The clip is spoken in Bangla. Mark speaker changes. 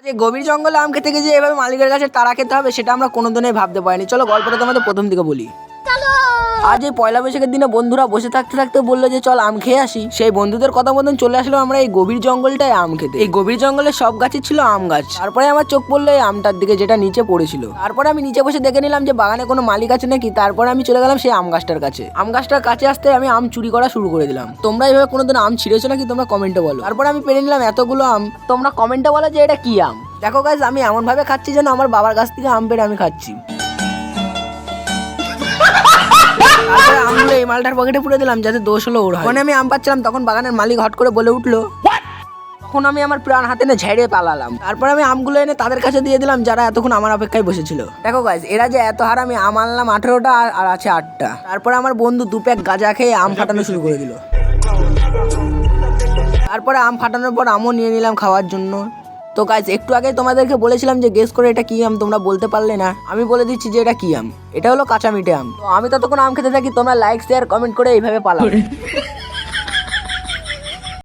Speaker 1: এই গভীর জঙ্গলে আম খেতে গিয়ে যে এভাবে মালিকের কাছে তাড়া খেতে হবে সেটা আমরা কোনোদিনই ভাবতে পারিনি। চলো গল্পটা তোমাদের প্রথম দিকে বলি। আজ এই পয়লা বৈশাখের দিনে বন্ধুরা বসে থাকতে থাকতে বললো যে চল আম খেয়ে আসি। সেই বন্ধুদের কথা মতন চলে আসলো আমরা এই গভীর জঙ্গলটায় আম খেতে। এই গভীর জঙ্গলে সব গাছই ছিল আম গাছ। তারপরে আমার চোখ পড়লো এই আমটার দিকে যেটা নিচে পড়েছিল। তারপরে আমি নিচে বসে দেখে নিলাম যে বাগানে কোনো মালিক আছে নাকি। তারপরে আমি চলে গেলাম সেই আম গাছটার কাছে। আম গাছটার কাছে আসতে আমি আম চুরি করা শুরু করে দিলাম। তোমরা এইভাবে কোনোদিন আম ছিঁড়েছো নাকি তোমরা কমেন্টে বলো। তারপরে আমি পেরে নিলাম এতগুলো আম। তোমরা কমেন্টে বলো যে এটা কি আম। দেখো গাইস, আমি এমন ভাবে খাচ্ছি যেন আমার বাবার কাছ থেকে আম পেড়ে আমি খাচ্ছি। তারপরে আমগুলো এই মালটার পকেটে পুরে দিলাম যাতে দোষ হলো ওর হয়। যখন আমি আম পাচ্ছিলাম তখন বাগানের মালিক হট করে বলে উঠলো, তখন আমি আমার প্রাণ হাতে নিয়ে ঝেড়ে পালালাম। তারপরে আমি আমগুলো এনে তাদের কাছে দিয়ে দিলাম যারা এতক্ষণ আমার অপেক্ষায় বসেছিল। দেখো গাইস, এরা যে এত হার, আমি আম আনলাম 18টা আর আছে 8টা। তারপরে আমার বন্ধু 2 প্যাক গাঁজা খেয়ে আম ফাটানো শুরু করে দিল। তারপরে আম ফাটানোর পর আমও নিয়ে নিলাম খাওয়ার জন্য। তো গাইস, একটু আগে তোমাদেরকে বলেছিলাম যে গেস করে এটা কি আম, তোমরা বলতে পারলে না। আমি বলে দিচ্ছি যে এটা কি আম। এটা হলো কাঁচা মিঠে আম। তো আমি ততক্ষণ আম খেতে থাকি, তোমরা লাইক শেয়ার কমেন্ট করে এইভাবে পালাও।